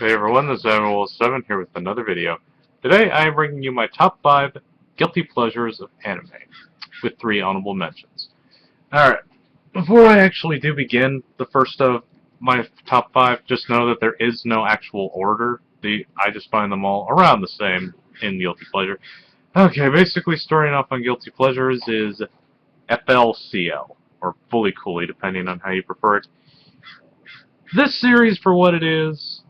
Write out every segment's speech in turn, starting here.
Hey everyone, this is Samuel7 here with another video. Today I am bringing you my top 5 guilty pleasures of anime, with 3 honorable mentions. Alright, before I actually do begin the first of my top 5, just know that there is no actual order. I just find them all around the same in guilty pleasure. Okay, basically starting off on guilty pleasures is FLCL, or Fully Cooley, depending on how you prefer it. This series, for what it is,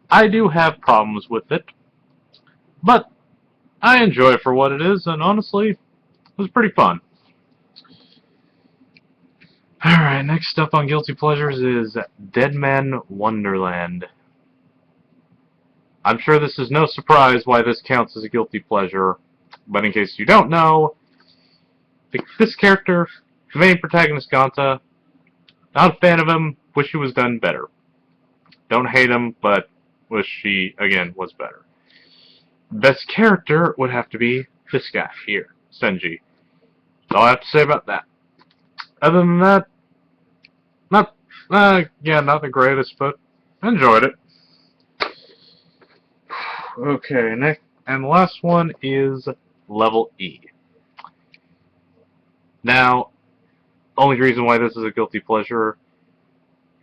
I do have problems with it, but I enjoy it for what it is, and honestly, it was pretty fun. Alright, next up on Guilty Pleasures is Deadman Wonderland. I'm sure this is no surprise why this counts as a guilty pleasure, but in case you don't know, this character, the main protagonist Ganta, not a fan of him, wish he was done better. Don't hate him, but wish he, again, was better. Best character would have to be this guy here, Senji. That's all I have to say about that. Other than that, not the greatest, but I enjoyed it. Okay, next and the last one is Level E. Now, only reason why this is a guilty pleasure,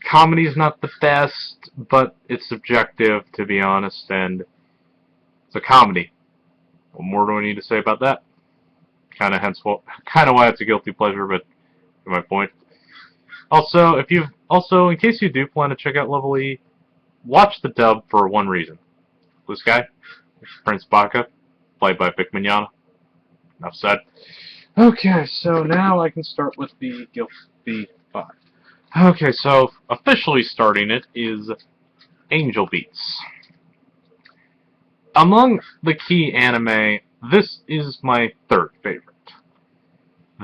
comedy is not the best, but it's subjective, to be honest, and it's a comedy. What more do I need to say about that? Kind of why it's a guilty pleasure, but to my point. Also, in case you do plan to check out Level E, watch the dub for one reason. This guy, Prince Baka, played by Vic Mignogna. Enough said. Okay, so now I can start with the guilty 5. Okay, so officially starting it is Angel Beats. Among the key anime, this is my 3rd favorite.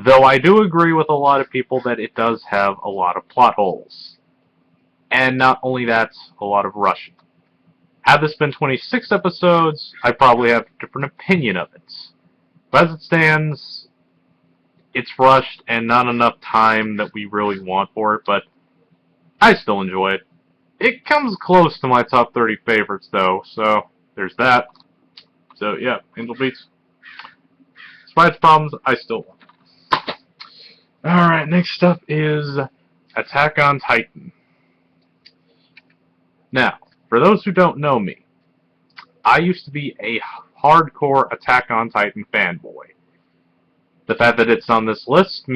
Though I do agree with a lot of people that it does have a lot of plot holes. And not only that, a lot of rushing. Had this been 26 episodes, I probably have a different opinion of it. But as it stands, it's rushed and not enough time that we really want for it, but I still enjoy it. It comes close to my top 30 favorites, though, so there's that. So, yeah, Angel Beats. Despite its problems, I still want it. Alright, next up is Attack on Titan. Now, for those who don't know me, I used to be a hardcore Attack on Titan fanboy. The fact that it's on this list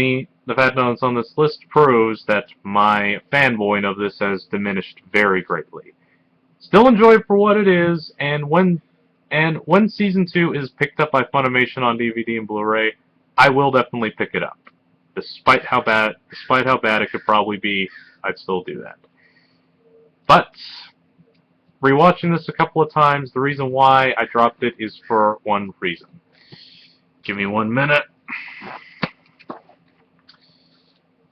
proves that my fanboying of this has diminished very greatly. Still enjoy it for what it is, and when Season 2 is picked up by Funimation on DVD and Blu-ray, I will definitely pick it up. Despite how bad it could probably be, I'd still do that. But rewatching this a couple of times, the reason why I dropped it is for one reason. Give me 1 minute.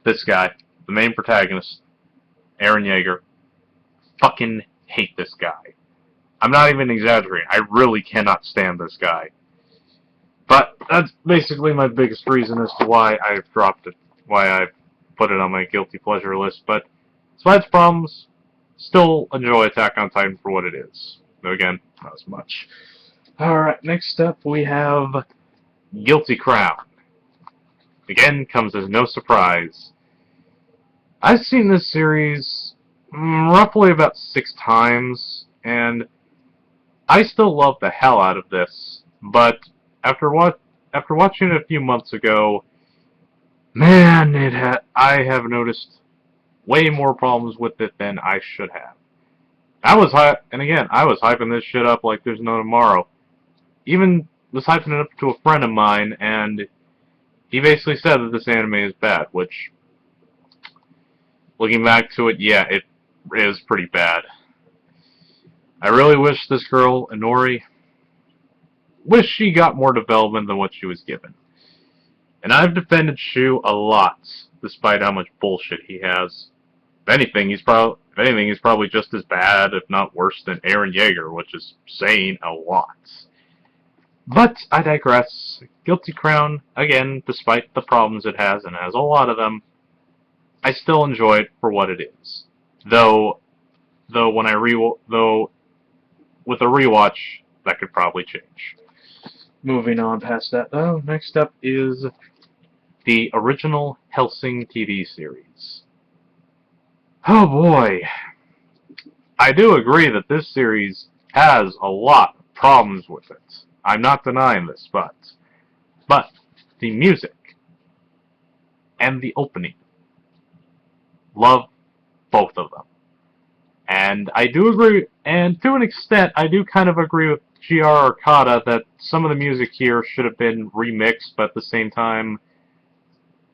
This guy, the main protagonist, Eren Yeager, fucking hate this guy. I'm not even exaggerating. I really cannot stand this guy. But that's basically my biggest reason as to why I've dropped it, why I've put it on my guilty pleasure list. But despite its problems, still enjoy Attack on Titan for what it is. Though again, not as much. Alright, next up we have Guilty Crown. Again, comes as no surprise. I've seen this series roughly about 6 times, and I still love the hell out of this, but after watching it a few months ago, man, I have noticed way more problems with it than I should have. I was hyping this shit up like there's no tomorrow. Even was hyping it up to a friend of mine, and he basically said that this anime is bad, which, looking back to it, yeah, it is pretty bad. I really wish this girl, Inori, she got more development than what she was given. And I've defended Shu a lot, despite how much bullshit he has. If anything, he's probably just as bad, if not worse, than Eren Yeager, which is saying a lot. But I digress. Guilty Crown, again, despite the problems it has, and it has a lot of them, I still enjoy it for what it is. Though, Though with a rewatch, that could probably change. Moving on past that, though, next up is the original Helsing TV series. Oh boy. I do agree that this series has a lot of problems with it. I'm not denying this, but the music and the opening, love both of them. And I do agree, and to an extent, I do kind of agree with G.R. Arcata that some of the music here should have been remixed, but at the same time,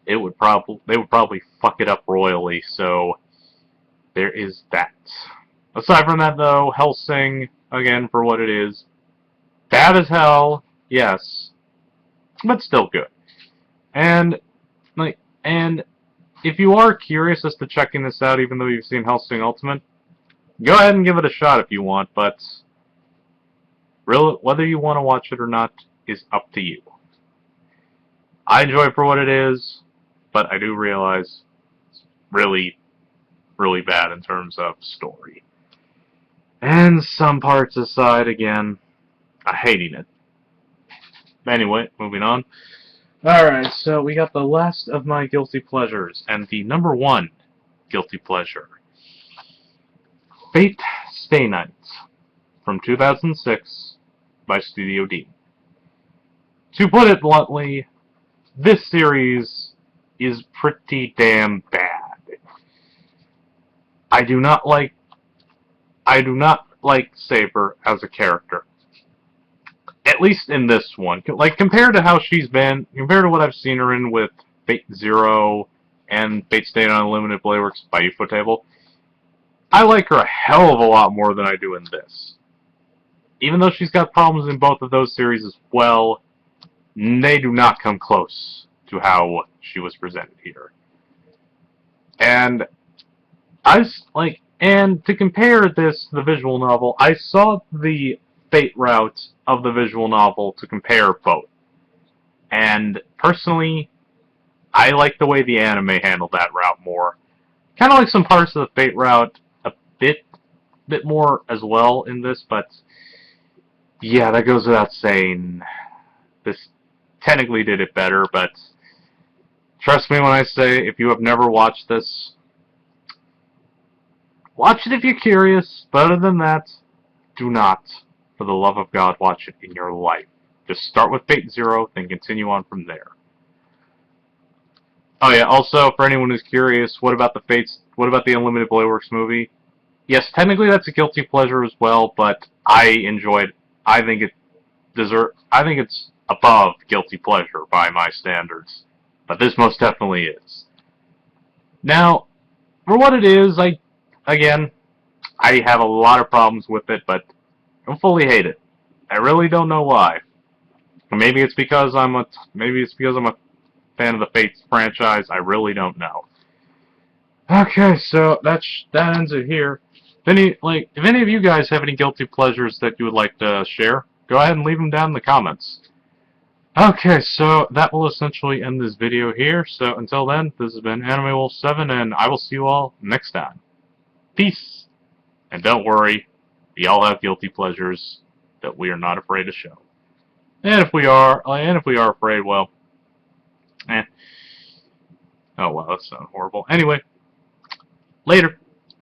they would probably fuck it up royally, so there is that. Aside from that, though, Helsing, again, for what it is, bad as hell, yes, but still good. And if you are curious as to checking this out, even though you've seen Helsing Ultimate, go ahead and give it a shot if you want, but really, whether you want to watch it or not is up to you. I enjoy it for what it is, but I do realize it's really, really bad in terms of story. And some parts aside, again, I'm hating it. Anyway, moving on. Alright, so we got the last of my guilty pleasures, and the number one guilty pleasure. Fate Stay Night, from 2006, by Studio D. To put it bluntly, this series is pretty damn bad. I do not like Saber as a character. At least in this one. Like, compared to how she's been, compared to what I've seen her in with Fate Zero and Fate Stay Night Unlimited Blade Works by Ufotable, I like her a hell of a lot more than I do in this. Even though she's got problems in both of those series as well, they do not come close to how she was presented here. And and to compare this to the visual novel, I saw the Fate route of the visual novel to compare both. And personally, I like the way the anime handled that route more. Kind of like some parts of the Fate route a bit more as well in this, but yeah, that goes without saying. This technically did it better, but trust me when I say, if you have never watched this, watch it if you're curious, but other than that, do not, for the love of God, watch it in your life. Just start with Fate Zero, then continue on from there. Oh yeah, also, for anyone who's curious, what about the Unlimited Blade Works movie? Yes, technically that's a guilty pleasure as well, but I think it's above guilty pleasure by my standards. But this most definitely is. Now, for what it is, I have a lot of problems with it, but I don't fully hate it. I really don't know why. Maybe it's because I'm a fan of the Fates franchise. I really don't know. Okay, so that ends it here. If any of you guys have any guilty pleasures that you would like to share, go ahead and leave them down in the comments. Okay, so that will essentially end this video here. So until then, this has been Anime Wolf 7, and I will see you all next time. Peace! And don't worry, we all have guilty pleasures that we are not afraid to show. And if we are afraid, well, oh wow, that sounds horrible. Anyway, later.